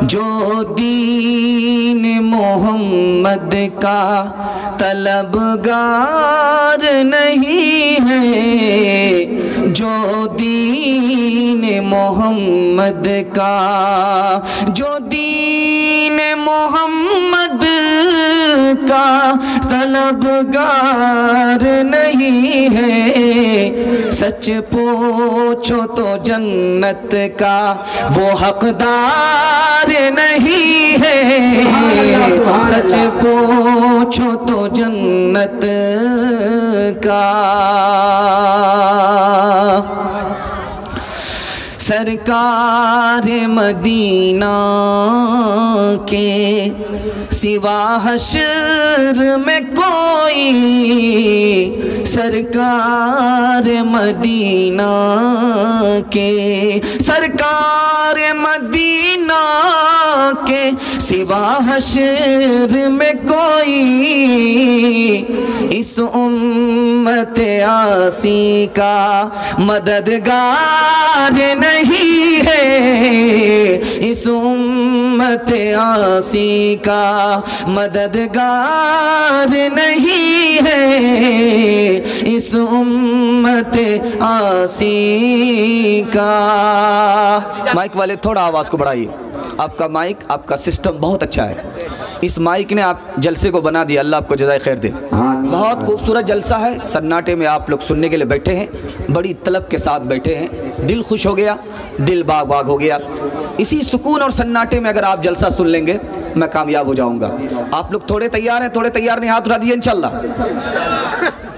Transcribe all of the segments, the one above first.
जो दीन मोहम्मद का तलबगार नहीं है, जो दीन मोहम्मद का, जो दीन मोहम्मद का तलबगार नहीं है, सच पूछो तो जन्नत का वो हकदार नहीं है, सच पूछो तो जन्नत का। सरकार मदीना के सिवा हश्र में कोई, सरकार मदीना के, सरकार मदीना के सिवा हश्र में कोई, इस उम्मत आसी का मददगार नहीं है, इस उम्मत आसी का मददगार नहीं है, इस उम्मत आसी का। माइक वाले थोड़ा आवाज़ को बढ़ाइए, आपका माइक, आपका सिस्टम बहुत अच्छा है। इस माइक ने आप जलसे को बना दिया, अल्लाह आपको जज़ाए खैर दे। बहुत खूबसूरत जलसा है, सन्नाटे में आप लोग सुनने के लिए बैठे हैं, बड़ी तलब के साथ बैठे हैं, दिल खुश हो गया, दिल बाग बाग हो गया। इसी सुकून और सन्नाटे में अगर आप जलसा सुन लेंगे मैं कामयाब हो जाऊंगा। आप लोग थोड़े तैयार हैं? थोड़े तैयार नहीं हाथ उठा दिए इंशाल्लाह।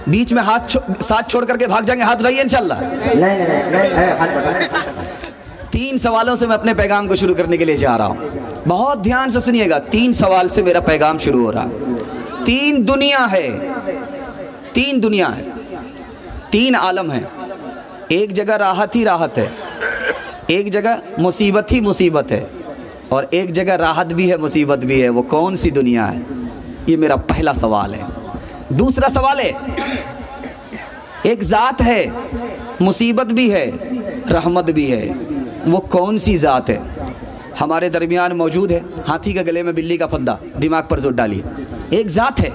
बीच में हाथ साथ छोड़ करके भाग जाएंगे, हाथ उठाइए इंशाल्लाह। नहीं। 3 सवालों से मैं अपने पैगाम को शुरू करने के लिए जा रहा हूँ, बहुत ध्यान से सुनिएगा। 3 सवाल से मेरा पैगाम शुरू हो रहा है। 3 दुनिया है, 3 दुनिया है, 3 आलम है। एक जगह राहत ही राहत है, एक जगह मुसीबत ही मुसीबत है, और एक जगह राहत भी है मुसीबत भी है। वो कौन सी दुनिया है? ये मेरा पहला सवाल है। दूसरा सवाल है, एक ज़ात है, मुसीबत भी है, रहमत भी है, वो कौन सी ज़ात है? हमारे दरमियान मौजूद है, हाथी के गले में बिल्ली का फंदा, दिमाग पर जोर डालिए। एक ज़ात है,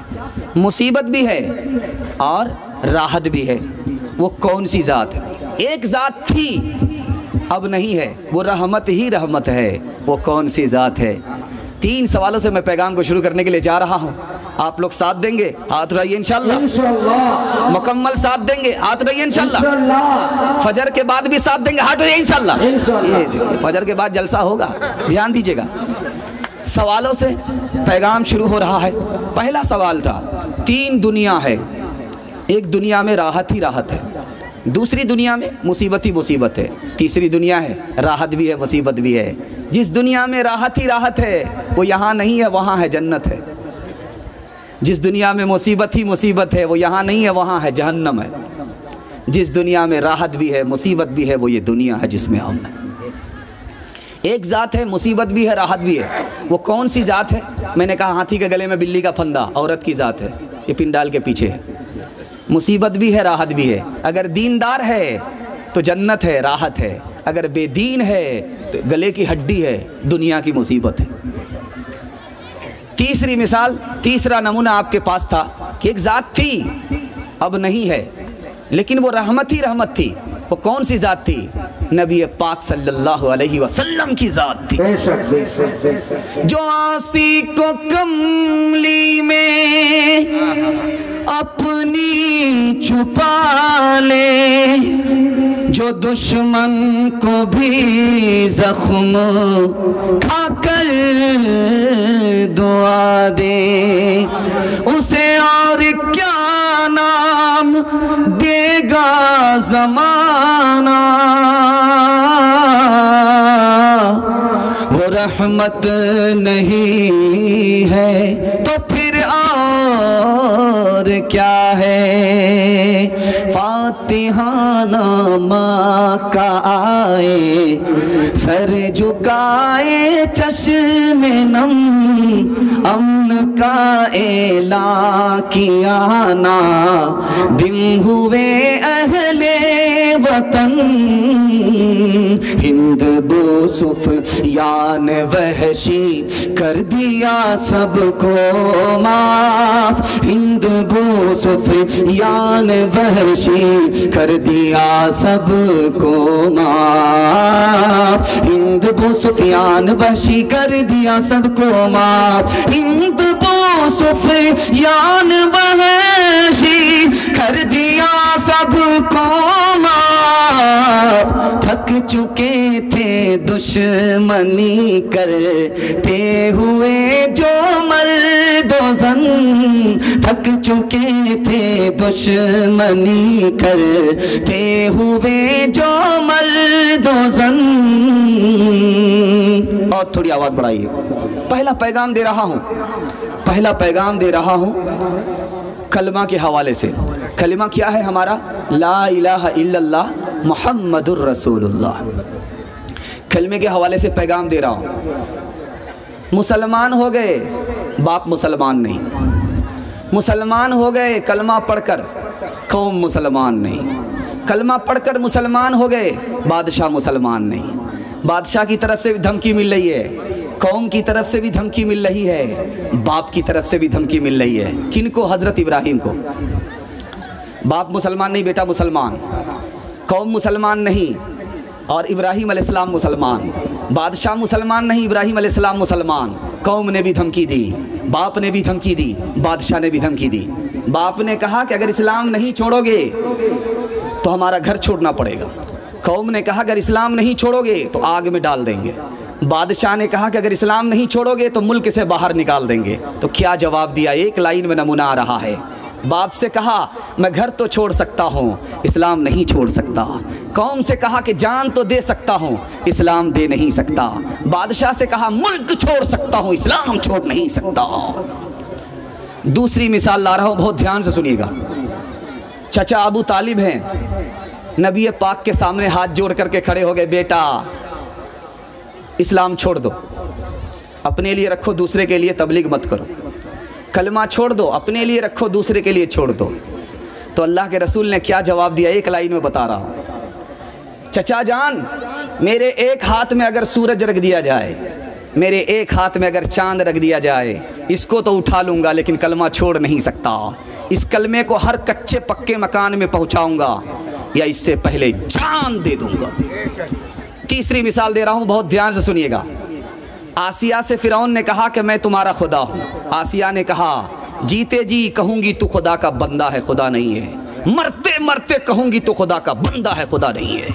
मुसीबत भी है और राहत भी है, वो कौन सी ज़ात है? एक ज़ात थी, अब नहीं है, वो रहमत ही रहमत है, वो कौन सी ज़ात है? 3 सवालों से मैं पैगाम को शुरू करने के लिए जा रहा हूँ। आप लोग साथ देंगे? हाथ उठाइए इंशाल्लाह। मुकम्मल साथ देंगे? हाथ उठाइए इंशाल्लाह। फजर के बाद भी साथ देंगे? हाथ उठाइए इंशाल्लाह। ये फजर के बाद जलसा होगा, ध्यान दीजिएगा। सवालों से पैगाम शुरू हो रहा है। पहला सवाल था, 3 दुनिया है, एक दुनिया में राहत ही राहत है, दूसरी दुनिया में मुसीबत ही मुसीबत है, तीसरी दुनिया है राहत भी है मुसीबत भी है। जिस दुनिया में राहत ही राहत है वो यहाँ नहीं है, वहाँ है जन्नत है। जिस दुनिया में मुसीबत ही मुसीबत है वो यहाँ नहीं है, वहाँ है जहन्नम है। जिस दुनिया में राहत भी है मुसीबत भी है वो ये दुनिया है जिसमें हम हैं। एक ज़ात है, मुसीबत भी है राहत भी है, वो कौन सी ज़ात है? मैंने कहा हाथी के गले में बिल्ली का फंदा, औरत की ज़ात है, ये पिंडाल के पीछे है। मुसीबत भी है राहत भी है, अगर दीनदार है तो जन्नत है राहत है, अगर बेदीन है तो गले की हड्डी है, दुनिया की मुसीबत है। तीसरी मिसाल, तीसरा नमूना आपके पास था कि एक ज़ात थी, अब नहीं है, लेकिन वो रहमत ही रहमत थी। वो कौन सी ज़ात थी? नबी पाक सल्लल्लाहु अलैहि वसल्लम की ज़ात थी, जो आसी को कमली में अपनी छुपा ले, जो दुश्मन को भी जख्म खाकर दुआ दे, उसे और क्या नाम देगा ज़माना, वो रहमत नहीं है तो फिर और क्या है? फातिहा नामा का आए, सर झुकाए चश्मे नम, अमन का ऐलान किया ना, दिम हुए अहले वतन हिंद बो सुफियान वहशी कर दिया सबको माफ। हिंद बो सुफियान वहशी कर दिया सबको माफ। हिंद बो सुफियान वहशी कर दिया सबको माफ। हिंद बो सुफियान वहशी कर दिया सबको माफ। थक चुके थे दुश्मनी करते हुए जो मर्दोज़न, थक चुके थे दुश्मनी करते हुए जो मर्दोज़न। और थोड़ी आवाज बढ़ाइए। पहला पैगाम दे रहा हूं, पहला पैगाम दे रहा हूं कलमा के हवाले से। कलमा क्या है हमारा? ला इलाहा इल्लल्लाह मुहम्मदुर रसूलुल्लाह। कलमे के हवाले से पैगाम दे रहा हूँ। मुसलमान हो गए, बाप मुसलमान नहीं। मुसलमान हो गए कलमा पढ़कर, कौम मुसलमान नहीं। कलमा पढ़कर मुसलमान हो गए, बादशाह मुसलमान नहीं। बादशाह की तरफ से भी धमकी मिल रही है, कौम की तरफ से भी धमकी मिल रही है, बाप की तरफ से भी धमकी मिल रही है। किनको? हजरत इब्राहिम को। बाप मुसलमान नहीं, बेटा मुसलमान। कौम मुसलमान नहीं और इब्राहिम अलैहिस्सलाम मुसलमान। बादशाह मुसलमान नहीं, इब्राहिम अलैहिस्सलाम मुसलमान। कौम ने भी धमकी दी, बाप ने भी धमकी दी, बादशाह ने भी धमकी दी। बाप ने कहा कि अगर इस्लाम नहीं छोड़ोगे तो हमारा घर छोड़ना पड़ेगा। कौम ने कहा अगर इस्लाम नहीं छोड़ोगे तो आग में डाल देंगे। बादशाह ने कहा कि अगर इस्लाम नहीं छोड़ोगे तो मुल्क से बाहर निकाल देंगे। तो क्या जवाब दिया? एक लाइन में नमूना आ रहा है। बाप से कहा मैं घर तो छोड़ सकता हूँ, इस्लाम नहीं छोड़ सकता। कौम से कहा कि जान तो दे सकता हूँ, इस्लाम दे नहीं सकता। बादशाह से कहा मुल्क छोड़ सकता हूँ, इस्लाम छोड़ नहीं सकता। दूसरी मिसाल ला रहा हूँ, बहुत ध्यान से सुनिएगा। चचा अबू तालिब हैं, नबी पाक के सामने हाथ जोड़ करके खड़े हो गए, बेटा इस्लाम छोड़ दो, अपने लिए रखो, दूसरे के लिए तबलीग मत करो। कलमा छोड़ दो, अपने लिए रखो, दूसरे के लिए छोड़ दो। तो अल्लाह के रसूल ने क्या जवाब दिया? एक लाइन में बता रहा हूँ। चचा जान, मेरे एक हाथ में अगर सूरज रख दिया जाए, मेरे एक हाथ में अगर चांद रख दिया जाए, इसको तो उठा लूँगा लेकिन कलमा छोड़ नहीं सकता। इस कलमे को हर कच्चे पक्के मकान में पहुँचाऊँगा या इससे पहले जान दे दूँगा। तीसरी मिसाल दे रहा हूँ, बहुत ध्यान से सुनिएगा। आसिया से फिरौन ने कहा कि मैं तुम्हारा खुदा हूँ। आसिया ने कहा जीते जी कहूँगी तू खुदा का बंदा है, खुदा नहीं है। मरते मरते कहूँगी तो खुदा का बंदा है, खुदा नहीं है।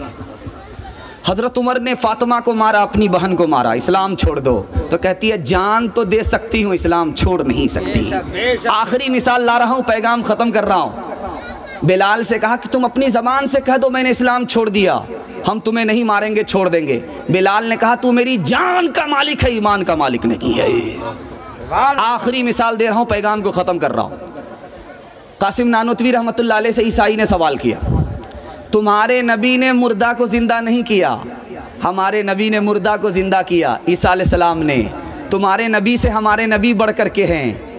हजरत उमर ने फातिमा को मारा, अपनी बहन को मारा, इस्लाम छोड़ दो। तो कहती है जान तो दे सकती हूँ, इस्लाम छोड़ नहीं सकती। आखिरी मिसाल ला रहा हूँ, पैगाम ख़त्म कर रहा हूँ। बिलाल से कहा कि तुम अपनी ज़बान से कह दो मैंने इस्लाम छोड़ दिया, हम तुम्हें नहीं मारेंगे, छोड़ देंगे। बिलाल ने कहा तू मेरी जान का मालिक है, ईमान का मालिक नहीं है। आखिरी मिसाल दे रहा हूँ, पैगाम को ख़त्म कर रहा हूँ। कासिम नानोतवी रहमतुल्लाह अलैह से ईसाई ने सवाल किया, तुम्हारे नबी ने मुर्दा को ज़िंदा नहीं किया, हमारे नबी ने मुर्दा को ज़िंदा किया, ईसा अलैहिस्सलाम ने। तुम्हारे नबी से हमारे नबी बढ़ कर के हैं।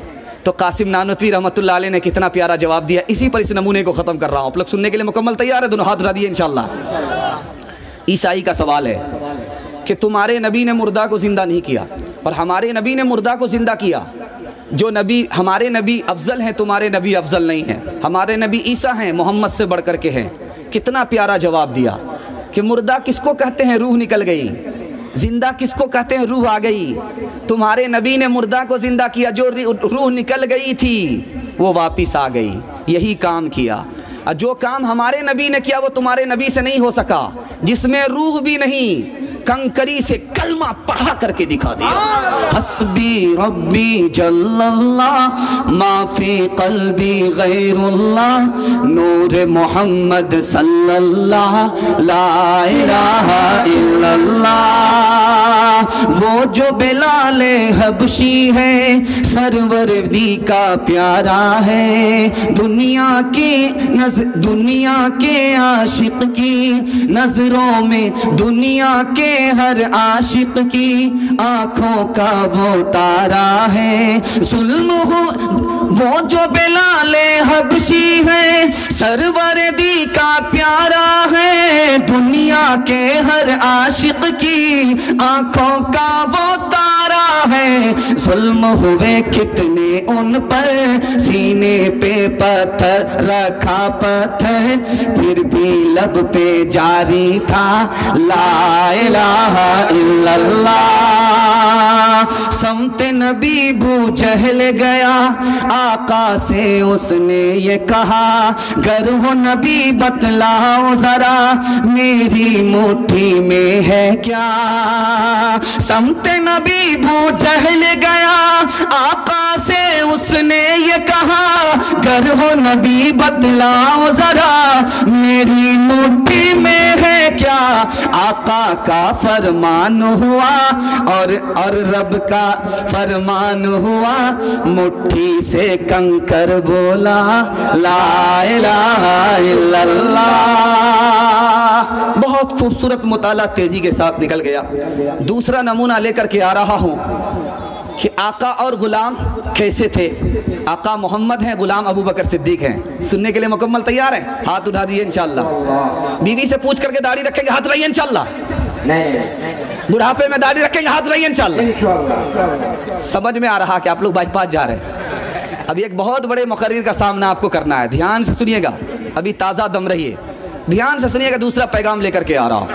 तो कासिम नानोतवी रहमतुल्लाह अलैह ने कितना प्यारा जवाब दिया। इसी पर इस नमूने को ख़त्म कर रहा हूँ। आप लोग सुनने के लिए मुकम्मल तैयार है? दोनों हाथ उठा दिए इंशाअल्लाह। ईसाई का सवाल है कि तुम्हारे नबी ने मुर्दा को ज़िंदा नहीं किया और हमारे नबी ने मुर्दा को ज़िंदा किया। जो नबी, हमारे नबी अफजल हैं, तुम्हारे नबी अफजल नहीं हैं। हमारे नबी ईसा हैं, मोहम्मद से बढ़ कर के हैं। कितना प्यारा जवाब दिया कि मुर्दा किसको कहते हैं? रूह निकल गई। जिंदा किसको कहते हैं? रूह आ गई। तुम्हारे नबी ने मुर्दा को जिंदा किया, जो रूह निकल गई थी वो वापिस आ गई। यही काम किया। जो काम हमारे नबी ने किया वो तुम्हारे नबी से नहीं हो सका, जिसमें रूह भी नहीं, कंकरी से कलमा पढ़ा करके दिखा दिया। हस्बी रब्बी जल्लल्लाह माफी कल्बी गैरुल्लाह नूर मोहम्मद सल्लल्लाह ला इलाहा इल्लल्लाह। वो जो बिलाले हबशी है, सरवर दी का प्यारा है। दुनिया के आशिक की नजरों में दुनिया के हर आशिक की आंखों का वो तारा है। जुल्म हो वो जो बिलाले हबशी है, सरवर दी का प्यारा है। दुनिया के हर आशिक की आंखों का वो तारा है। जुल्म हुए कितने उन पर, सीने पे पत्थर रखा पत्थर, फिर भी लब पे जारी था ला इलाहा इल्लल्लाह। समते नबी बू जहल गया, आका से उसने ये कहा, गर हो नबी बतलाओ जरा मेरी मुट्ठी में है क्या। समते नबी बू जहल गया, आका से उसने ये कहा, गर हो नबी बतलाओ जरा मेरी मुट्ठी में है क्या। आका का फरमान हुआ और रब का फरमान हुआ, मुट्ठी से कंकर बोला ला इलाहा इल्लल्लाह। बहुत खूबसूरत मुताला तेजी के साथ निकल गया। दूसरा नमूना लेकर के आ रहा हूं कि आका और गुलाम कैसे थे। आका मोहम्मद हैं, गुलाम अबू बकर सिद्दीक हैं। सुनने के लिए मुकम्मल तैयार हैं? हाथ उठा दिए इंशाअल्लाह। बीवी से पूछ करके दाढ़ी रखेंगे, हाथ रहिए इंशाअल्लाह। बुढ़ापे में दाढ़ी रखेंगे, हाथ रहिए इंशाअल्लाह। समझ में आ रहा कि आप लोग बाईपास जा रहे हैं। अभी एक बहुत बड़े मुकर्रिर का सामना आपको करना है, ध्यान से सुनिएगा। अभी ताज़ा दम रहिए, ध्यान से सुनिएगा। दूसरा पैगाम लेकर के आ रहा हूं।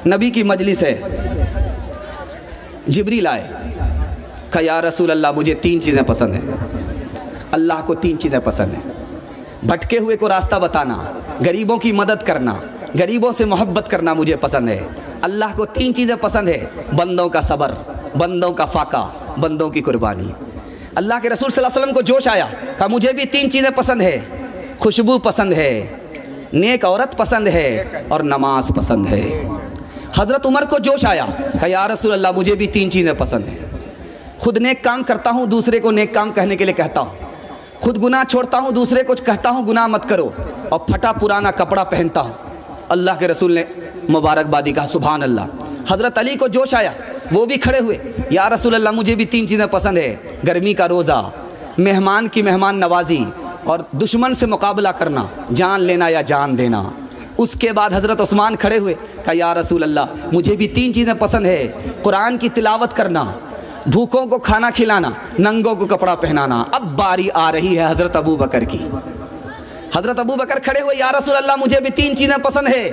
नबी की मजलिस है, जिब्रील आए, कहा या रसूल अल्लाह मुझे 3 चीज़ें पसंद हैं। अल्लाह को 3 चीज़ें पसंद हैं। भटके हुए को रास्ता बताना, गरीबों की मदद करना, गरीबों से मोहब्बत करना मुझे पसंद है। अल्लाह को 3 चीज़ें पसंद है, बंदों का सब्र, बंदों का फाका, बंदों की कुर्बानी। अल्लाह के रसूल सल्लल्लाहु अलैहि वसल्लम को जोश आया, कहा मुझे भी 3 चीज़ें पसंद है, खुशबू पसंद है, नेक औरत पसंद है और नमाज पसंद है। हज़रत उमर को जोश आया, कहा या रसूल अल्लाह मुझे भी 3 चीज़ें पसंद हैं। खुद नेक काम करता हूँ, दूसरे को नेक काम कहने के लिए कहता हूँ। खुद गुनाह छोड़ता हूँ, दूसरे को कहता हूँ गुनाह मत करो, और फटा पुराना कपड़ा पहनता हूँ। अल्लाह के रसूल ने मुबारकबादी कहा, सुभान अल्लाह। हज़रत अली को जोश आया, वो भी खड़े हुए, या रसूल अल्लाह मुझे भी 3 चीज़ें पसंद है, गर्मी का रोज़ा, मेहमान की मेहमान नवाजी और दुश्मन से मुकाबला करना, जान लेना या जान देना। उसके बाद हज़रत उस्मान खड़े हुए, कहा या रसूल अल्लाह मुझे भी 3 चीज़ें पसंद है, कुरान की तिलावत करना, भूखों को खाना खिलाना, नंगों को कपड़ा पहनाना। अब बारी आ रही है हज़रत अबू बकर की। हज़रत अबू बकर खड़े हुए, या रसूल अल्लाह मुझे भी 3 चीज़ें पसंद है,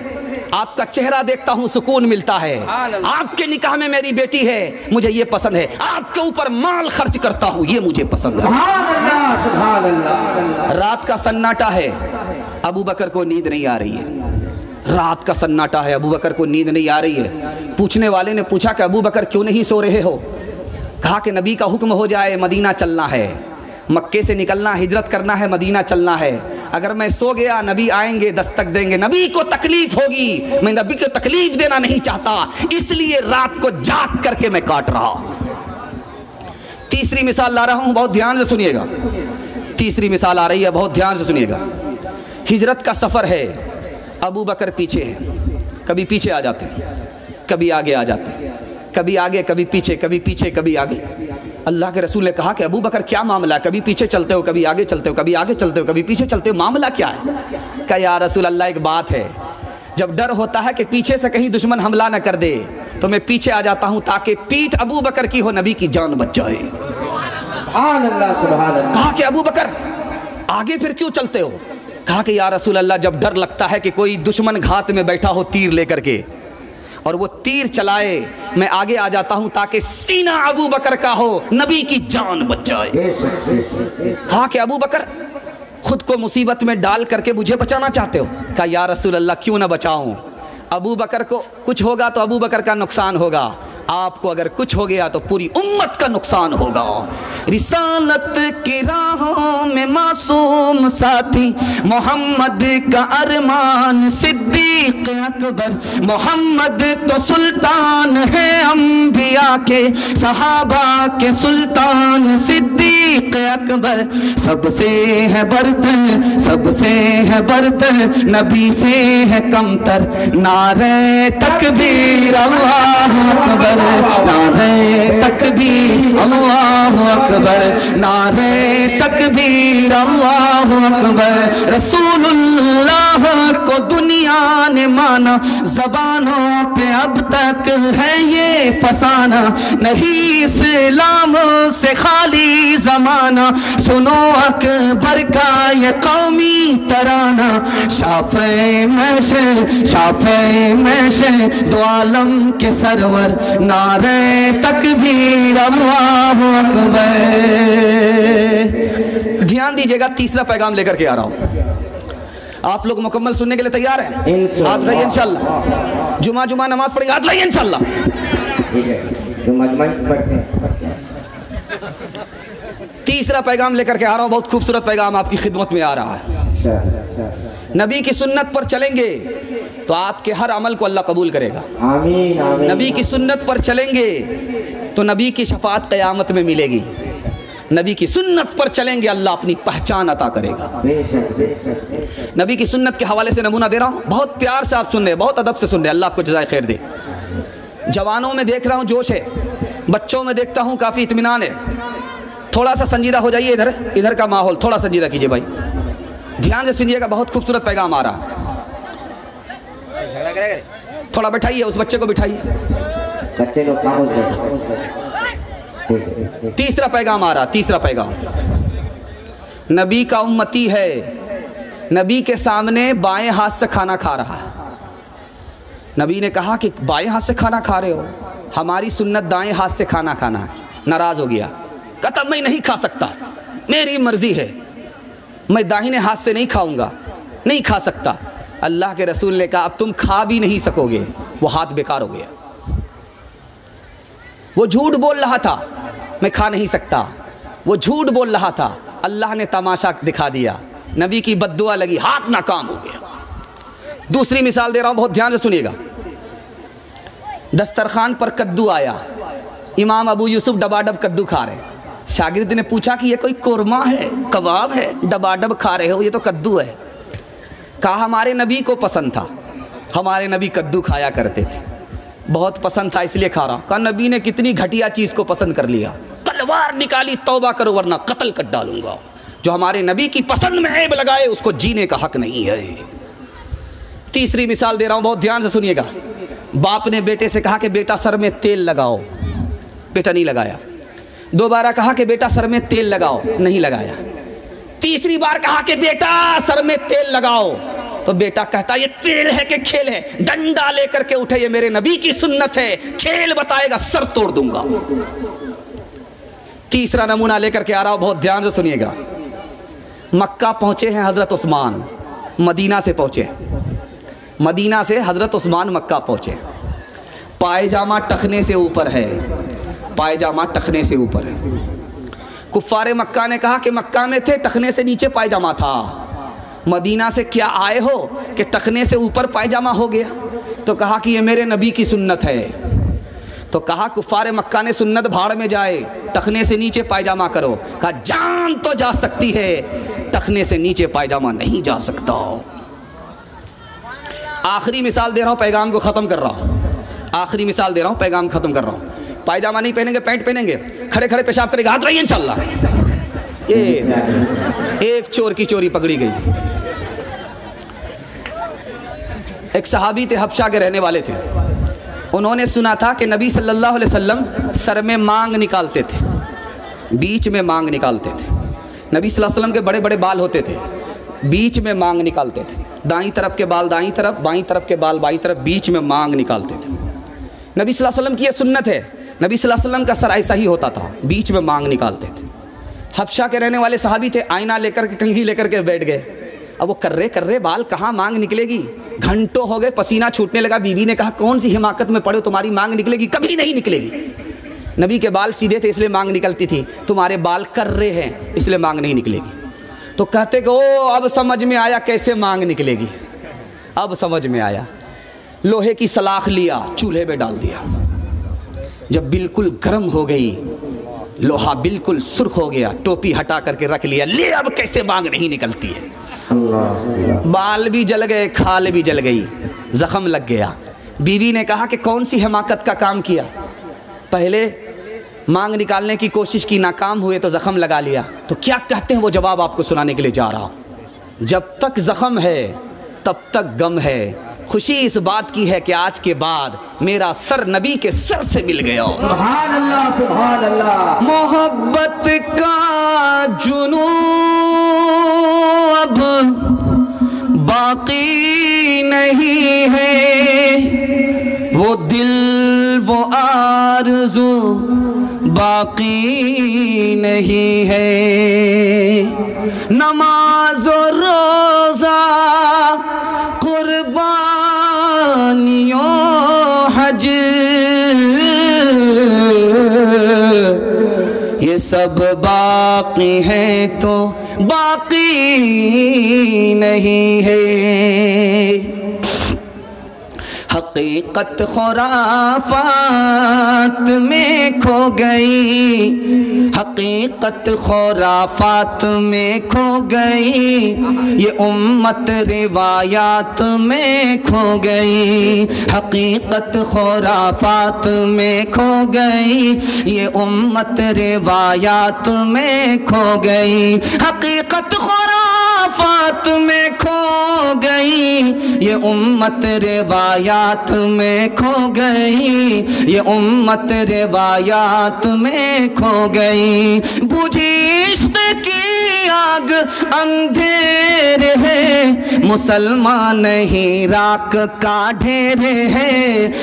आपका चेहरा देखता हूँ सुकून मिलता है, आपके निकाह में मेरी बेटी है मुझे ये पसंद है, आपके ऊपर माल खर्च करता हूँ ये मुझे पसंद है। रात का सन्नाटा है, अबू बकर को नींद नहीं आ रही है। रात का सन्नाटा है, अबू बकर को नींद नहीं आ रही है। पूछने वाले ने पूछा कि अबू बकर क्यों नहीं सो रहे हो? कहा कि नबी का हुक्म हो जाए, मदीना चलना है, मक्के से निकलना, हिजरत करना है, मदीना चलना है। अगर मैं सो गया नबी आएंगे, दस्तक देंगे, नबी को तकलीफ होगी, मैं नबी को तकलीफ देना नहीं चाहता, इसलिए रात को जाग करके मैं काट रहा हूं। तीसरी मिसाल ला रहा हूं, बहुत ध्यान से सुनिएगा। तीसरी मिसाल आ रही है, बहुत ध्यान से सुनिएगा। हिजरत का सफ़र है, अबू बकर पीछे है, कभी पीछे आ जाते हैं, कभी आगे आ जाते हैं, कभी आगे कभी पीछे, कभी पीछे कभी आगे। अल्लाह के रसूल ने कहा कि अबू बकर क्या मामला है, कभी पीछे चलते हो, कभी आगे चलते हो, कभी आगे चलते हो, कभी पीछे चलते हो, मामला क्या है? कहा या रसूल अल्लाह एक बात है, जब डर होता है कि पीछे से कहीं दुश्मन हमला न कर दे तो मैं पीछे आ जाता हूं ताकि पीठ अबू बकर की हो, नबी की जान बच जाए। कहा कि अबू बकर आगे फिर क्यों चलते हो? कहा कि या रसूल अल्लाह जब डर लगता है कि कोई दुश्मन घात में बैठा हो तीर लेकर के और वो तीर चलाए, मैं आगे आ जाता हूं ताकि सीना अबू बकर का हो, नबी की जान बच जाए। कहा कि अबू बकर खुद को मुसीबत में डाल करके मुझे बचाना चाहते हो? कहा या रसूल अल्लाह क्यों ना बचाऊं, अबू बकर को कुछ होगा तो अबू बकर का नुकसान होगा, आपको अगर कुछ हो गया तो पूरी उम्मत का नुकसान होगा। रिसालत की राहों में मासूम साथी मोहम्मद का अरमान, सिद्दीक अकबर मोहम्मद तो सुल्तान है अंबिया अंबिया के सहाबा के सुल्तान सिद्दीक अकबर, सबसे है बरतर, सबसे है बरतर, नबी से है कमतर। नारे तकबीर अल्लाह अकबर, नारे तकबीर अल्लाह अकबर, नारे तकबीर अल्लाह अकबर। रसूलुल्लाह को दुनिया ने माना, ज़बानों पे अब तक है ये फसाना, नहीं इस्लाम से खाली ज़माना। सुनो अकबर का ये कौमी तराना, शाफ़े मैशे, शाफ़े मैशे दो आलम के सरवर, नारे तकबीर अल्लाह अकबर। ध्यान दीजिएगा, तीसरा पैगाम लेकर के आ रहा हूँ। आप लोग मुकम्मल सुनने के लिए तैयार हैं? हाथ रहिए इंशाल्लाह। जुमा नमाज पढ़ेंगे, हाथ रहिए इंशाल्लाह। तीसरा पैगाम लेकर के आ रहा हूँ, बहुत खूबसूरत पैगाम आपकी खिदमत में आ रहा है। नबी की सुन्नत पर चलेंगे तो आपके हर अमल को अल्लाह कबूल करेगा। आमीन, आमीन। नबी की सुन्नत पर चलेंगे तो नबी की शफाअत क़यामत में मिलेगी। नबी की सुन्नत पर चलेंगे अल्लाह अपनी पहचान अता करेगा। नबी की सुन्नत के हवाले से नमूना दे रहा हूँ, बहुत प्यार से आप सुन रहे, बहुत अदब से सुन रहे, अल्लाह आपको जज़ाए खैर दे। जवानों में देख रहा हूँ जोश है, बच्चों में देखता हूँ काफ़ी इत्मीनान है। थोड़ा सा संजीदा हो जाइए, इधर का माहौल थोड़ा संजीदा कीजिए भाई, ध्यान से सुनिएगा, बहुत खूबसूरत पैगाम आ रहा है। थोड़ा बैठाइए, उस बच्चे को बिठाइए। तीसरा पैगाम आ रहा, तीसरा पैगाम। नबी का उम्मती है, नबी के सामने बाएं हाथ से खाना खा रहा है। नबी ने कहा कि बाएं हाथ से खाना खा रहे हो, हमारी सुन्नत दाएं हाथ से खाना खाना है। नाराज हो गया, कहता मैं नहीं खा सकता, मेरी मर्जी है, मैं दाहिने हाथ से नहीं खाऊंगा, नहीं खा सकता। अल्लाह के रसूल ने कहा अब तुम खा भी नहीं सकोगे, वो हाथ बेकार हो गया। वो झूठ बोल रहा था, मैं खा नहीं सकता, वो झूठ बोल रहा था, अल्लाह ने तमाशा दिखा दिया, नबी की बद्दुआ लगी, हाथ नाकाम हो गया। दूसरी मिसाल दे रहा हूं, बहुत ध्यान से सुनिएगा। दस्तरखान पर कद्दू आया, इमाम अबू यूसुफ डबाडब कद्दू खा रहे। शागिर्द ने पूछा कि ये कोई कोरमा है, कबाब है, डबाडब खा रहे हो, ये तो कद्दू है। कहा हमारे नबी को पसंद था, हमारे नबी कद्दू खाया करते थे, बहुत पसंद था इसलिए खा रहा। कहा नबी ने कितनी घटिया चीज़ को पसंद कर लिया, तलवार निकाली, तौबा करो वरना कत्ल कर डालूंगा। जो हमारे नबी की पसंद में ऐब लगाए उसको जीने का हक नहीं है। तीसरी मिसाल दे रहा हूँ, बहुत ध्यान से सुनिएगा। बाप ने बेटे से कहा कि बेटा सर में तेल लगाओ, बेटा नहीं लगाया। दोबारा कहा कि बेटा सर में तेल लगाओ, नहीं लगाया। तीसरी बार कहा कि बेटा सर में तेल लगाओ, तो बेटा कहता ये तेल है कि खेल है, डंडा लेकर के उठे, ये मेरे नबी की सुन्नत है, खेल बताएगा सर तोड़ दूंगा। तीसरा नमूना लेकर के आ रहा हूं, बहुत ध्यान से सुनिएगा। मक्का पहुंचे हैं हजरत उस्मान, मदीना से पहुंचे, मदीना से हजरत उस्मान मक्का पहुंचे। पायजामा टखने से ऊपर है, पायजामा टखने से ऊपर है। कुफ्फारे मक्का ने कहा कि मक्का में थे, टखने से नीचे पायजामा था, मदीना से क्या आए हो कि टखने से ऊपर पायजामा हो गया। तो कहा कि ये मेरे नबी की सुन्नत है। तो कहा कुफ्फारे मक्का ने सुन्नत भाड़ में जाए, टखने से नीचे पायजामा करो। कहा जान तो जा सकती है, टखने से नीचे पायजामा नहीं जा सकता। आखिरी मिसाल दे रहा हूँ, पैगाम को ख़त्म कर रहा हूँ, आखिरी मिसाल दे रहा हूँ, पैगाम ख़त्म कर रहा हूँ। पायजामा नहीं पहनेंगे, पैंट पहनेंगे, खड़े खड़े पेशाब करेंगे, हाथ रहिए इंशाल्लाह। ये एक चोर की चोरी पकड़ी गई। एक सहाबी थे, हबशा के रहने वाले थे। उन्होंने सुना था कि नबी सल्लल्लाहु अलैहि वसल्लम सर में मांग निकालते थे, बीच में मांग निकालते थे। नबी सल्लल्लाहु अलैहि वसल्लम के बड़े बड़े बाल होते थे, बीच में मांग निकालते थे। दाईं तरफ के बाल दाईं तरफ, बाईं तरफ के बाल बाईं तरफ, बीच में मांग निकालते थे। नबी सल्लल्लाहु अलैहि वसल्लम की यह सुन्नत है। नबी सल्लल्लाहु अलैहि वसल्लम का सर ऐसा ही होता था, बीच में मांग निकालते थे। हबशा के रहने वाले सहाबी थे, आईना लेकर के कंघी लेकर के बैठ गए। अब वो कर्रे बाल, कहाँ मांग निकलेगी। घंटों हो गए, पसीना छूटने लगा। बीवी ने कहा कौन सी हिमाकत में पड़े हो, तुम्हारी मांग निकलेगी? कभी नहीं निकलेगी। नबी के बाल सीधे थे इसलिए मांग निकलती थी, तुम्हारे बाल कर्रे हैं इसलिए मांग नहीं निकलेगी। तो कहते कि ओ अब समझ में आया कैसे मांग निकलेगी, अब समझ में आया। लोहे की सलाख लिया, चूल्हे पे डाल दिया, जब बिल्कुल गर्म हो गई, लोहा बिल्कुल सुर्ख हो गया, टोपी हटा करके रख लिया, ले अब कैसे मांग नहीं निकलती है। बाल भी जल गए, खाल भी जल गई, जख्म लग गया। बीवी ने कहा कि कौन सी हिमाकत का काम किया, पहले मांग निकालने की कोशिश की, नाकाम हुए तो जख्म लगा लिया। तो क्या कहते हैं वो जवाब आपको सुनाने के लिए जा रहा हूँ। जब तक जख्म है तब तक गम है, खुशी इस बात की है कि आज के बाद मेरा सर नबी के सर से मिल गया। सुभान अल्लाह, सुभान अल्लाह। मोहब्बत का जुनून अब बाकी नहीं है, वो दिल वो आरज़ू बाकी नहीं है। नमाज और रोज़ा कुर्बानियों हज ये सब बाकी हैं तो बाकी नहीं है। हकीकत खुराफात में खो गई, हकीकत खुराफात में खो गई, ये उम्मत रिवायात में खो गई। हकीकत खुराफात में खो गई, ये उम्मत रिवायात में खो गई। हकीकत खुराफात में खो गई, ये उम्मत रिवायात में खो गई, ये उम्मत रिवायात में खो गई। बुझी इश्क की आग अंधेर है, मुसलमान नहीं राख का ढेर है,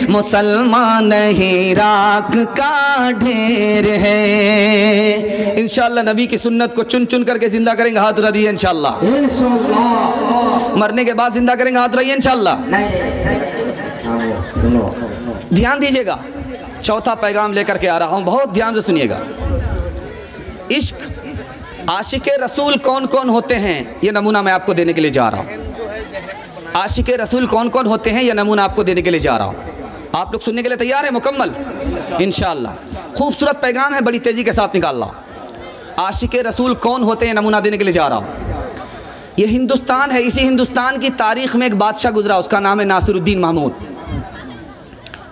मुसलमान नहीं राख का ढेर है। इंशाअल्लाह नबी की सुन्नत को चुन चुन करके जिंदा करेंगे, हाथ उठा दिए इंशाअल्लाह। मरने के बाद जिंदा करेंगे, हाथ रहिए इंशाअल्लाह। ध्यान दीजिएगा, चौथा पैगाम लेकर के आ रहा हूं, बहुत ध्यान से सुनिएगा। इश्क आशिके रसूल कौन कौन होते हैं, ये नमूना मैं आपको देने के लिए जा रहा हूं। आशिके रसूल कौन कौन होते हैं, ये नमूना आपको देने के लिए जा रहा हूं। आप लोग सुनने के लिए तैयार है मुकम्मल इंशाअल्लाह। खूबसूरत पैगाम है, बड़ी तेजी के साथ निकाल रहा। आशिके रसूल कौन होते हैं, नमूना देने के लिए जा रहा हूं। ये हिंदुस्तान है, इसी हिंदुस्तान की तारीख में एक बादशाह गुजरा, उसका नाम है नासिरुद्दीन महमूद।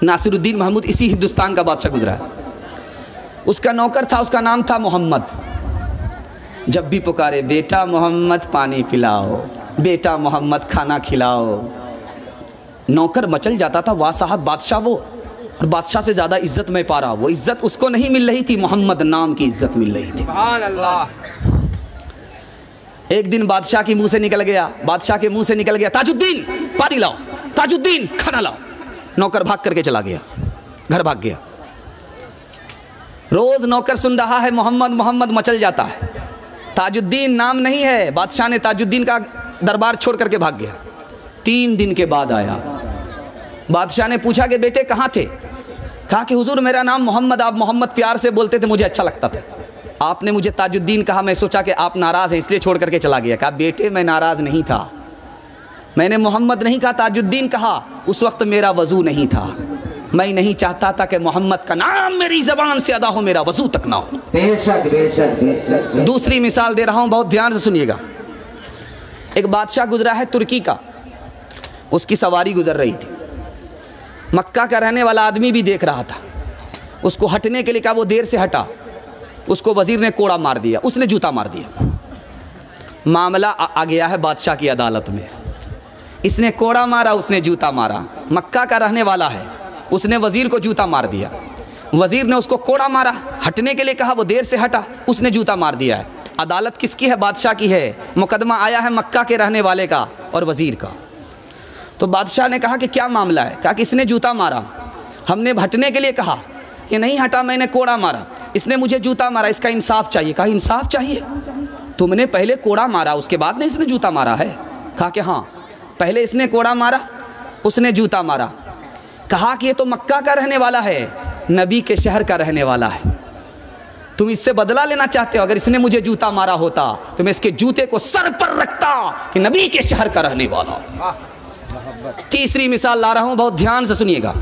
नासिरुद्दीन महमूद इसी हिंदुस्तान का बादशाह गुजरा है। उसका नौकर था, उसका नाम था मोहम्मद। जब भी पुकारे बेटा मोहम्मद पानी पिलाओ, बेटा मोहम्मद खाना खिलाओ, नौकर मचल जाता था। वाह साहब बादशाह वो, और बादशाह से ज़्यादा इज्जत मैं पा रहा। वो इज्जत उसको नहीं मिल रही थी, मोहम्मद नाम की इज्जत मिल रही थी। सुभान अल्लाह। एक दिन बादशाह के मुंह से निकल गया, बादशाह के मुंह से निकल गया, ताजुद्दीन पानी लाओ, ताजुद्दीन खाना लाओ। नौकर भाग करके चला गया, घर भाग गया। रोज नौकर सुन रहा है मोहम्मद मोहम्मद, मचल जाता है। ताजुद्दीन नाम नहीं है, बादशाह ने ताजुद्दीन का दरबार छोड़ करके भाग गया। 3 दिन के बाद आया, बादशाह ने पूछा कि बेटे कहाँ थे? कहा कि हुजूर मेरा नाम मोहम्मद, आप मोहम्मद प्यार से बोलते थे, मुझे अच्छा लगता था। आपने मुझे ताजुद्दीन कहा, मैं सोचा कि आप नाराज़ हैं इसलिए छोड़ करके चला गया। कहा बेटे मैं नाराज़ नहीं था, मैंने मोहम्मद नहीं कहा, ताजुद्दीन कहा। उस वक्त मेरा वज़ू नहीं था, मैं नहीं चाहता था कि मोहम्मद का नाम मेरी ज़बान से अदा हो, मेरा वज़ू तक ना हो। बेशक बेशक बेशक। दूसरी मिसाल दे रहा हूँ, बहुत ध्यान से सुनिएगा। एक बादशाह गुजरा है तुर्की का, उसकी सवारी गुजर रही थी। मक्का का रहने वाला आदमी भी देख रहा था, उसको हटने के लिए कहा, वो देर से हटा। उसको वजीर ने कोड़ा मार दिया, उसने जूता मार दिया। मामला आ गया है बादशाह की अदालत में। इसने कोड़ा मारा, उसने जूता मारा। मक्का का रहने वाला है, उसने वजीर को जूता मार दिया। वजीर ने उसको कोड़ा मारा, हटने के लिए कहा, वो देर से हटा, उसने जूता मार दिया है। अदालत किसकी है? बादशाह की है। मुकदमा आया है मक्का के रहने वाले का और वजीर का। तो बादशाह ने कहा कि क्या मामला है? कहा कि इसने जूता मारा, हमने हटने के लिए कहा, ये नहीं हटा, मैंने कोड़ा मारा, इसने मुझे जूता मारा, इसका इंसाफ चाहिए। कहा इंसाफ चाहिए? तुमने पहले कोड़ा मारा, उसके बाद ने इसने जूता मारा है? कहा कि हाँ, पहले इसने कोड़ा मारा, उसने जूता मारा। कहा कि ये तो मक्का का रहने वाला है, नबी के शहर का रहने वाला है, तुम इससे बदला लेना चाहते हो? अगर इसने मुझे जूता मारा होता तो मैं इसके जूते को सर पर रखता कि नबी के शहर का रहने वाला। तीसरी मिसाल ला रहा हूं, बहुत ध्यान से सुनिएगा।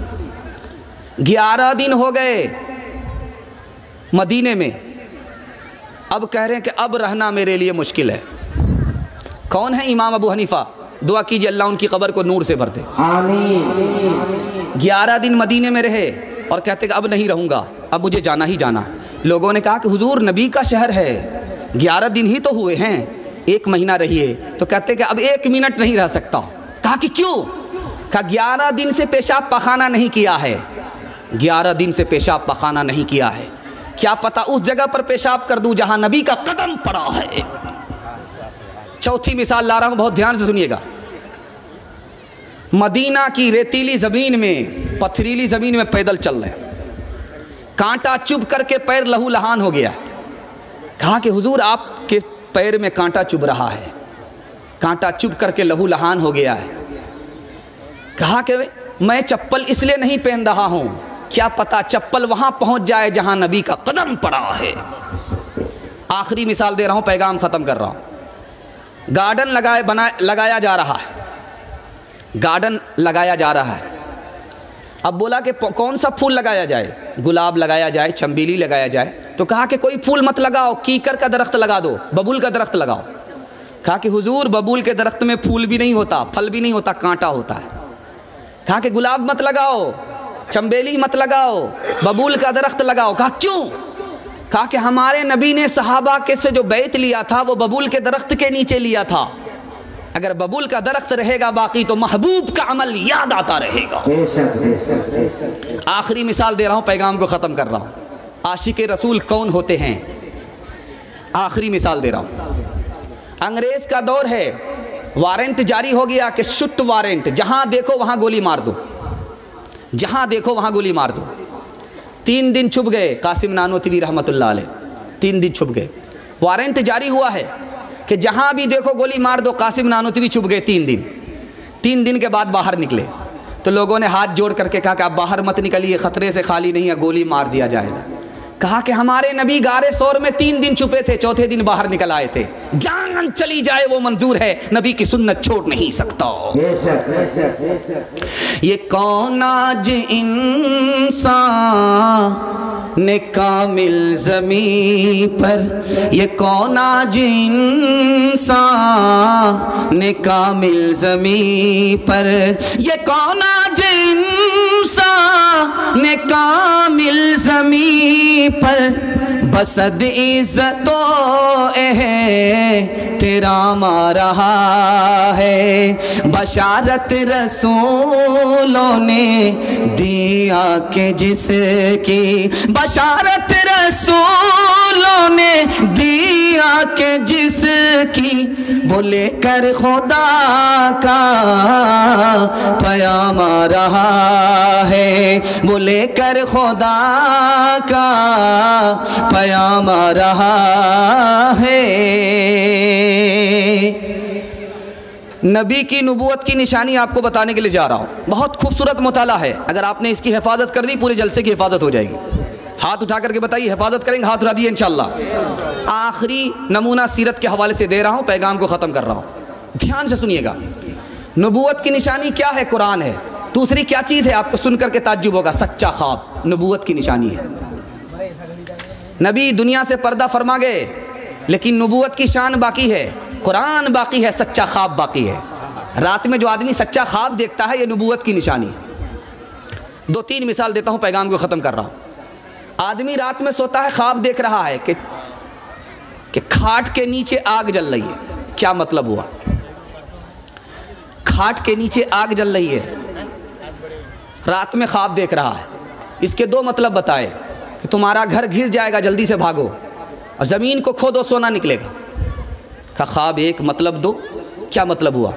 11 दिन हो गए मदीने में, अब कह रहे हैं कि अब रहना मेरे लिए मुश्किल है। कौन है? इमाम अबू हनीफा। दुआ कीजिए अल्लाह उनकी कब्र को नूर से भर दे, आमीन। 11 दिन मदीने में रहे और कहते कि अब नहीं रहूँगा, अब मुझे जाना ही जाना। लोगों ने कहा कि हुजूर नबी का शहर है, 11 दिन ही तो हुए हैं, 1 महीना रहिए। तो कहते कि अब 1 मिनट नहीं रह सकता। कहा कि क्यों? कहा 11 दिन से पेशाब पखाना नहीं किया है, 11 दिन से पेशाब पखाना नहीं किया है। क्या पता उस जगह पर पेशाब कर दूं जहां नबी का कदम पड़ा है। चौथी मिसाल ला रहा हूं, बहुत ध्यान से सुनिएगा। मदीना की रेतीली ज़मीन में, पथरीली ज़मीन में पैदल चल रहे, कांटा चुभ करके पैर लहू लहान हो गया। कहा कि हुजूर आपके पैर में कांटा चुभ रहा है, कांटा चुभ करके लहू लहान हो गया है। कहा कि मैं चप्पल इसलिए नहीं पहन रहा हूं, क्या पता चप्पल वहां पहुंच जाए जहां नबी का कदम पड़ा है। आखिरी मिसाल दे रहा हूं, पैगाम ख़त्म कर रहा हूं। गार्डन लगाया जा रहा है, गार्डन लगाया जा रहा है। अब बोला कि कौन सा फूल लगाया जाए, गुलाब लगाया जाए, चंबेली लगाया जाए। तो कहा कि कोई फूल मत लगाओ, कीकर का दरख्त लगा दो, बबूल का दरख्त लगाओ। कहा कि हुजूर बबूल के दरख्त में फूल भी नहीं होता, फल भी नहीं होता, कांटा होता है। कहा कि गुलाब मत लगाओ, चंबेली मत लगाओ, बबूल का दरख्त लगाओ। कहा क्यों? कहा कि हमारे नबी ने सहाबा के से जो बैत लिया था वो बबूल के दरख्त के नीचे लिया था। अगर बबूल का दरख्त रहेगा बाकी तो महबूब का अमल याद आता रहेगा। आखिरी मिसाल दे रहा हूं, पैगाम को ख़त्म कर रहा हूं। आशिक रसूल कौन होते हैं? आखिरी मिसाल दे रहा हूं। अंग्रेज़ का दौर है, वारंट जारी हो गया कि शुट वारंट, जहां देखो वहां गोली मार दो, जहां देखो वहां गोली मार दो। 3 दिन छुप गए कासिम नानोतवी रहमतुल्लाह अलैह, 3 दिन छुप गए। वारंट जारी हुआ है कि जहां भी देखो गोली मार दो। कासिम नानोतवी छुप गए 3 दिन के बाद बाहर निकले तो लोगों ने हाथ जोड़ करके कहा कि आप बाहर मत निकलिए, खतरे से खाली नहीं है, गोली मार दिया जाएगा। कहा कि हमारे नबी गारे सौर में 3 दिन छुपे थे, चौथे दिन बाहर निकल आए थे। जान चली जाए वो मंजूर है, नबी की सुन्नत छोड़ नहीं सकता। ये कौन आज इंसान ने कामिल ज़मीं पर, ये कौन आज इंसान ने कामिल ज़मीं पर, ये कौन आज इंसान ने कामिल ज़मीं पर, बसद इज़्ज़तो तेरा मा रहा है। बशारत रसूलों ने दिया के जिसकी, बशारत रसूलों ने दिया के जिसकी, वो लेकर खुदा का पैगाम आ रहा है, वो लेकर खुदा का पैगाम आ रहा है। नबी की नबूवत की निशानी आपको बताने के लिए जा रहा हूँ। बहुत खूबसूरत मुताला है, अगर आपने इसकी हिफाजत कर दी पूरे जलसे की हिफाजत हो जाएगी। हाथ उठा करके बताइए, हिफाजत करेंगे? हाथ उठा दिए इंशाअल्लाह। आखिरी नमूना सीरत के हवाले से दे रहा हूँ, पैगाम को ख़त्म कर रहा हूँ, ध्यान से सुनिएगा। नबूवत की निशानी क्या है? कुरान है। दूसरी क्या चीज़ है? आपको सुन करके ताज्जुब होगा, सच्चा ख्वाब नबूवत की निशानी है। नबी दुनिया से पर्दा फरमा गए लेकिन नबूवत की शान बाकी है, कुरान बाकी है, सच्चा ख्वाब बाकी है। रात में जो आदमी सच्चा ख्वाब देखता है ये नबूवत की निशानी। 2-3 मिसाल देता हूँ, पैगाम को ख़त्म कर रहा हूँ। आदमी रात में सोता है, ख्वाब देख रहा है कि खाट के नीचे आग जल रही है। क्या मतलब हुआ? खाट के नीचे आग जल रही है, रात में ख्वाब देख रहा है। इसके 2 मतलब बताए कि तुम्हारा घर घिर जाएगा, जल्दी से भागो, और ज़मीन को खोदो, सोना निकलेगा। कहा ख्वाब एक, मतलब 2। क्या मतलब हुआ?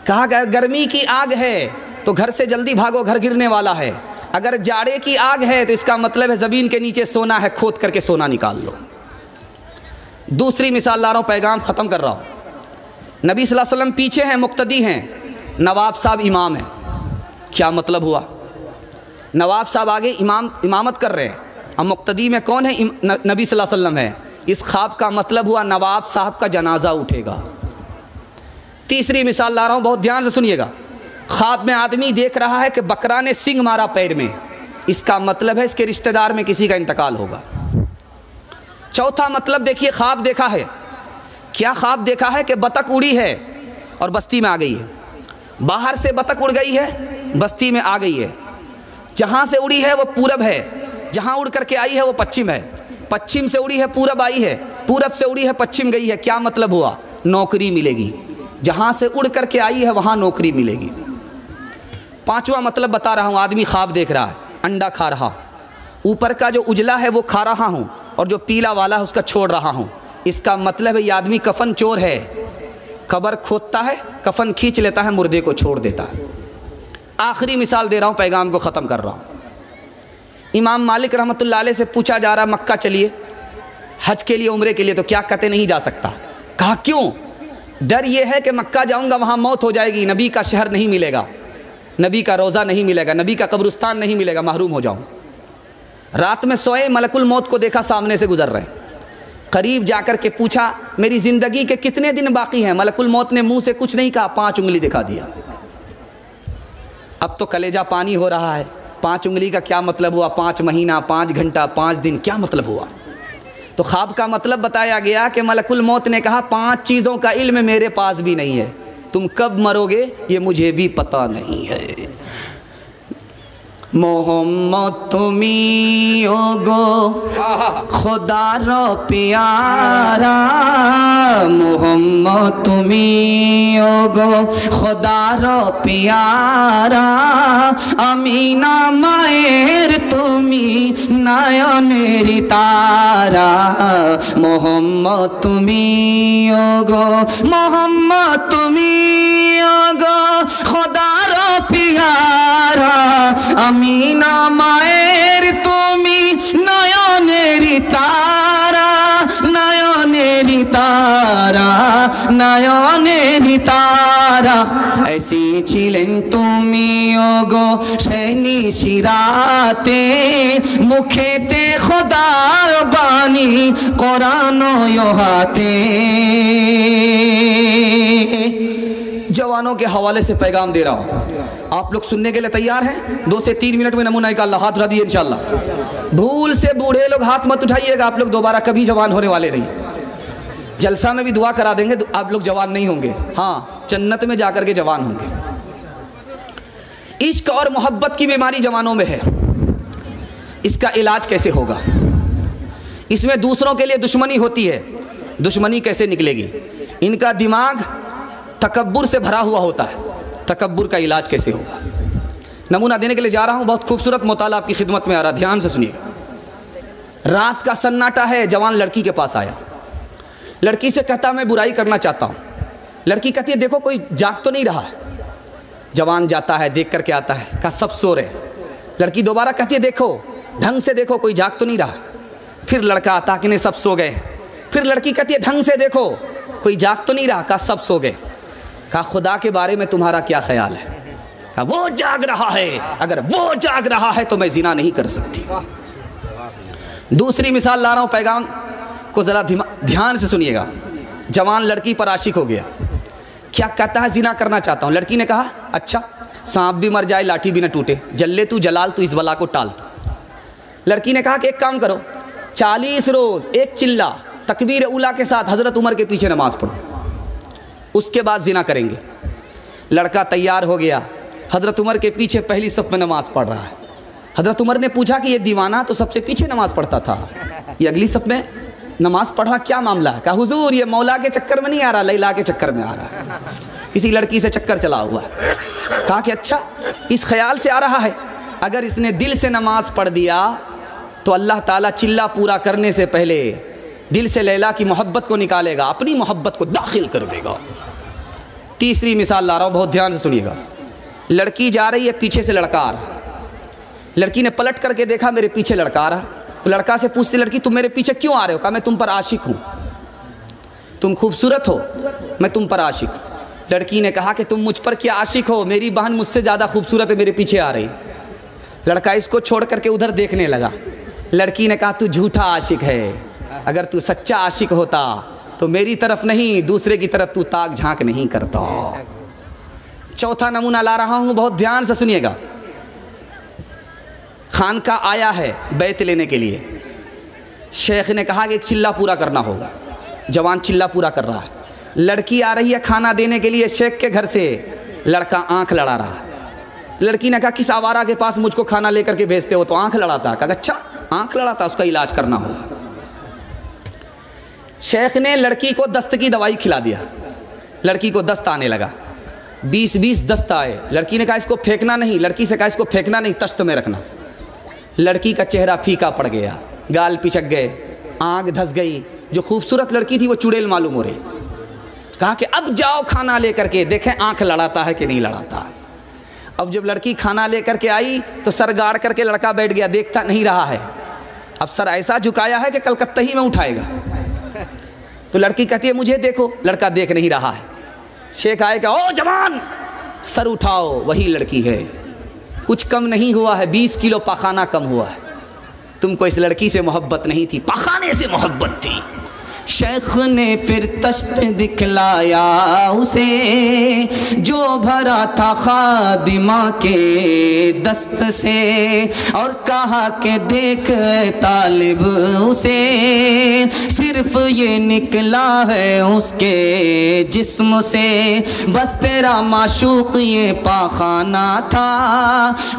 कहा गर्मी की आग है तो घर से जल्दी भागो, घर गिरने वाला है। अगर जाड़े की आग है तो इसका मतलब है ज़मीन के नीचे सोना है, खोद करके सोना निकाल लो। दूसरी मिसाल ला रहा हूँ, पैगाम ख़त्म कर रहा हूँ। नबी सल्लल्लाहु अलैहि वसल्लम पीछे हैं, मुक्तदी हैं, नवाब साहब इमाम हैं। क्या मतलब हुआ? नवाब साहब आगे इमामत कर रहे हैं, अब मुक्तदी में कौन है? नबी सल्लल्लाहु अलैहि वसल्लम है। इस ख्वाब का मतलब हुआ नवाब साहब का जनाजा उठेगा। तीसरी मिसाल ला रहा हूँ, बहुत ध्यान से सुनिएगा। ख्वाब में आदमी देख रहा है कि बकरा ने सिंग मारा पैर में, इसका मतलब है इसके रिश्तेदार में किसी का इंतकाल होगा। चौथा मतलब देखिए, ख्वाब देखा है। क्या ख्वाब देखा है कि बतख उड़ी है और बस्ती में आ गई है। बाहर से बतख उड़ गई है, बस्ती में आ गई है। जहाँ से उड़ी है वो पूरब है, जहाँ उड़ करके आई है वो पश्चिम है। पश्चिम से उड़ी है पूरब आई है, पूरब से उड़ी है पश्चिम गई है। क्या मतलब हुआ? नौकरी मिलेगी। जहाँ से उड़ करके आई है वहाँ नौकरी मिलेगी। पांचवा मतलब बता रहा हूँ, आदमी ख्वाब देख रहा है, अंडा खा रहा, ऊपर का जो उजला है वो खा रहा हूँ और जो पीला वाला है उसका छोड़ रहा हूँ। इसका मतलब है ये आदमी कफन चोर है। कब्र खोदता है, कफन खींच लेता है, मुर्दे को छोड़ देता है। आखिरी मिसाल दे रहा हूँ, पैगाम को ख़त्म कर रहा हूँ। इमाम मालिक रहमतुल्लाह अलैह से पूछा जा रहा, मक्का चलिए हज के लिए, उम्रे के लिए, तो क्या कहते नहीं जा सकता। कहा क्यों? डर ये है कि मक्का जाऊँगा वहाँ मौत हो जाएगी, नबी का शहर नहीं मिलेगा, नबी का रोज़ा नहीं मिलेगा, नबी का कब्रिस्तान नहीं मिलेगा, महरूम हो जाऊँ। रात में सोए, मलकुल मौत को देखा सामने से गुजर रहे। करीब जाकर के पूछा, मेरी ज़िंदगी के कितने दिन बाकी हैं? मलकुल मौत ने मुंह से कुछ नहीं कहा, 5 उंगली दिखा दिया। अब तो कलेजा पानी हो रहा है। 5 उंगली का क्या मतलब हुआ? 5 महीना, 5 घंटा, 5 दिन, क्या मतलब हुआ? तो ख्वाब का मतलब बताया गया कि मलकुल मौत ने कहा 5 चीज़ों का इल्म मेरे पास भी नहीं है, तुम कब मरोगे ये मुझे भी पता नहीं है। मोहम्मद तुमी ओगो खुदार प्यारा, मोहम्मद तुमी ओगो खुदार प्यारा, अमीना मायर तुमी नयनेर तारा, मोहम्मद तुमी ओगो, मोहम्मद तुमी ओगो खुदार प्यारा, अमीना मायर तुमी नयनेर तारा, नयनेर तारा, नयनेर तारा, ऐसी चिलें तुमी ओगो शैनी शिराते, मुखेते खुदार बानी कुरानो योहाते। जवानों के हवाले से पैगाम दे रहा हूँ, आप लोग सुनने के लिए तैयार हैं? 2 से 3 मिनट में नमूना निकाल, हाथ उठा दिए इंशाल्लाह। भूल से बूढ़े लोग हाथ मत उठाइएगा, आप लोग दोबारा कभी जवान होने वाले नहीं। जलसा में भी दुआ करा देंगे, आप लोग जवान नहीं होंगे, हाँ जन्नत में जाकर के जवान होंगे। इश्क और मोहब्बत की बीमारी जवानों में है, इसका इलाज कैसे होगा? इसमें दूसरों के लिए दुश्मनी होती है, दुश्मनी कैसे निकलेगी? इनका दिमाग तकब्बुर से भरा हुआ होता है, तकब्बुर का इलाज कैसे होगा? नमूना देने के लिए जा रहा हूँ, बहुत खूबसूरत मुताला आपकी खिदमत में आ रहा, ध्यान से सुनिए। रात का सन्नाटा है, जवान लड़की के पास आया, लड़की से कहता मैं बुराई करना चाहता हूँ। लड़की कहती है देखो कोई जाग तो नहीं रहा। जवान जाता है, देख करके आता है, कहा सब सो रहे। लड़की दोबारा कहती है देखो ढंग से देखो कोई जाग तो नहीं रहा। फिर लड़का आता कि नहीं सब सो गए। फिर लड़की कहती है ढंग से देखो कोई जाग तो नहीं रहा, कहा सब सो गए। कहा खुदा के बारे में तुम्हारा क्या ख्याल है? कहा वो जाग रहा है, अगर वो जाग रहा है तो मैं जिना नहीं कर सकती। दूसरी मिसाल ला रहा हूँ, पैगाम को ज़रा ध्यान से सुनिएगा। जवान लड़की पर आशिक हो गया, क्या कहता है जिना करना चाहता हूँ। लड़की ने कहा अच्छा सांप भी मर जाए लाठी भी न टूटे, जल्ले तू जलाल तू इस बला को टाल। लड़की ने कहा कि एक काम करो 40 रोज़ एक चिल्ला तकबीर उला के साथ हज़रत उमर के पीछे नमाज़ पढ़ो, उसके बाद जिना करेंगे। लड़का तैयार हो गया, हज़रत उमर के पीछे पहली सफ़ में नमाज़ पढ़ रहा है। हज़रत उमर ने पूछा कि ये दीवाना तो सबसे पीछे नमाज़ पढ़ता था, ये अगली सफ़ में नमाज़ पढ़ रहा, क्या मामला है? कहा हुजूर ये मौला के चक्कर में नहीं आ रहा, लैला के चक्कर में आ रहा है, किसी लड़की से चक्कर चला हुआ है। कहा कि अच्छा इस ख्याल से आ रहा है, अगर इसने दिल से नमाज़ पढ़ दिया तो अल्लाह ताला चिल्ला पूरा करने से पहले दिल से लैला की मोहब्बत को निकालेगा, अपनी मोहब्बत को दाखिल कर देगा। तीसरी मिसाल ला रहा हूँ, बहुत ध्यान से सुनिएगा। लड़की जा रही है, पीछे से लड़का आ रहा। लड़की ने पलट करके देखा मेरे पीछे लड़का आ रहा। तो लड़का से पूछती लड़की तुम मेरे पीछे क्यों आ रहे हो? कहा मैं तुम पर आशिक हूँ, तुम खूबसूरत हो, मैं तुम पर आशिक। लड़की ने कहा कि तुम मुझ पर क्या आशिक हो, मेरी बहन मुझसे ज़्यादा खूबसूरत है, मेरे पीछे आ रही। लड़का इसको छोड़ करके उधर देखने लगा। लड़की ने कहा तू झूठा आशिक है, अगर तू सच्चा आशिक होता तो मेरी तरफ नहीं दूसरे की तरफ तू ताक झांक नहीं करता। चौथा नमूना ला रहा हूँ, बहुत ध्यान से सुनिएगा। खानका आया है बैत लेने के लिए। शेख ने कहा कि एक चिल्ला पूरा करना होगा। जवान चिल्ला पूरा कर रहा है। लड़की आ रही है खाना देने के लिए शेख के घर से। लड़का आंख लड़ा रहा है। लड़की ने कहा किस आवारा के पास मुझको खाना लेकर के भेजते हो? तो आंख लड़ाता। कहा अच्छा आंख लड़ाता, उसका इलाज करना होगा। शेख ने लड़की को दस्त की दवाई खिला दिया। लड़की को दस्त आने लगा। 20-20 दस्त आए। लड़की ने कहा इसको फेंकना नहीं। लड़की से कहा इसको फेंकना नहीं, तश्त में रखना। लड़की का चेहरा फीका पड़ गया, गाल पिचक गए, आंख धस गई। जो खूबसूरत लड़की थी वो चुड़ैल मालूम हो रही। कहा कि अब जाओ खाना लेकर के, देखें आंख लड़ाता है कि नहीं लड़ाता है। अब जब लड़की खाना लेकर के आई तो सर गाड़ करके लड़का बैठ गया, देखता नहीं रहा है। अब सर ऐसा झुकाया है कि कलकत्ता ही में उठाएगा। तो लड़की कहती है मुझे देखो। लड़का देख नहीं रहा है। शेख आएगा, ओ जवान सर उठाओ। वही लड़की है। कुछ कम नहीं हुआ है, 20 किलो पाखाना कम हुआ है। तुमको इस लड़की से मोहब्बत नहीं थी, पाखाने से मोहब्बत थी। शेख ने फिर तश्त दिखलाया उसे जो भरा था खादिमा के दस्त से, और कहा कि देख तालिब उसे सिर्फ ये निकला है उसके जिस्म से। बस तेरा माशूक ये पाखाना था,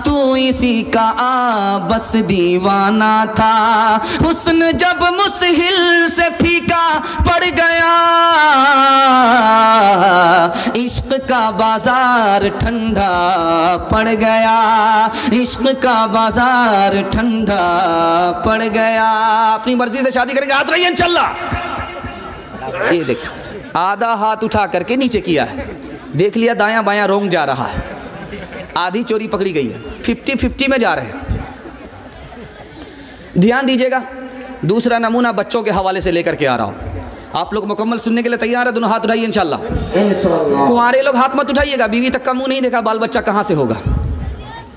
तू इसी का बस दीवाना था। हुस्न जब मुसहिल से फीका पड़ गया, इश्क का बाजार ठंडा पड़ गया। इश्क का बाजार ठंडा पड़ गया। अपनी मर्जी से शादी करेंगे, हाथ रहिए इंशाल्लाह। ये देखिए आधा हाथ उठा करके नीचे किया है, देख लिया दायां बायां रोंग जा रहा है। आधी चोरी पकड़ी गई है। 50-50 में जा रहे हैं। ध्यान दीजिएगा। दूसरा नमूना बच्चों के हवाले से लेकर के आ रहा हूँ। आप लोग मुकम्मल सुनने के लिए तैयार है? दोनों हाथ उठाइए इंशाल्लाह। कुंवारे लोग हाथ मत उठाइएगा, बीवी तक का मुंह नहीं देखा, बाल बच्चा कहाँ से होगा।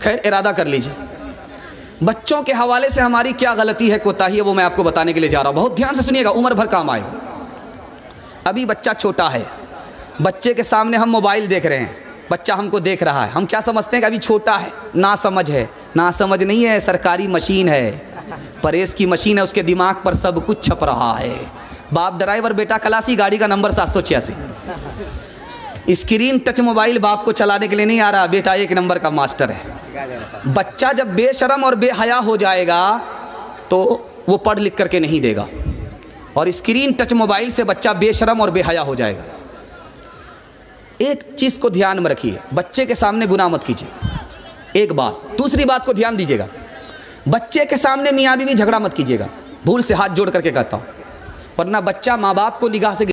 खैर इरादा कर लीजिए। बच्चों के हवाले से हमारी क्या गलती है, कोताही है, वो मैं आपको बताने के लिए जा रहा हूँ। बहुत ध्यान से सुनिएगा, उम्र भर काम आएगा। अभी बच्चा छोटा है, बच्चे के सामने हम मोबाइल देख रहे हैं, बच्चा हमको देख रहा है। हम क्या समझते हैं कि अभी छोटा है, ना समझ है। ना समझ नहीं है, सरकारी मशीन है, परेश की मशीन है, उसके दिमाग पर सब कुछ छप रहा है। बाप ड्राइवर, बेटा खलासी, गाड़ी का नंबर 786। स्क्रीन टच मोबाइल बाप को चलाने के लिए नहीं आ रहा, बेटा 1 नंबर का मास्टर है। बच्चा जब बेशरम और बेहया हो जाएगा तो वो पढ़ लिख करके नहीं देगा, और स्क्रीन टच मोबाइल से बच्चा बेशरम और बेहया हो जाएगा। एक चीज़ को ध्यान में रखिए, बच्चे के सामने गुनाह मत कीजिए। एक बात। दूसरी बात को ध्यान दीजिएगा, बच्चे के सामने मियाँ बीवी झगड़ा मत कीजिएगा। भूल से हाथ जोड़ करके कहता हूँ, वरना बच्चा माँ बाप को निगाह से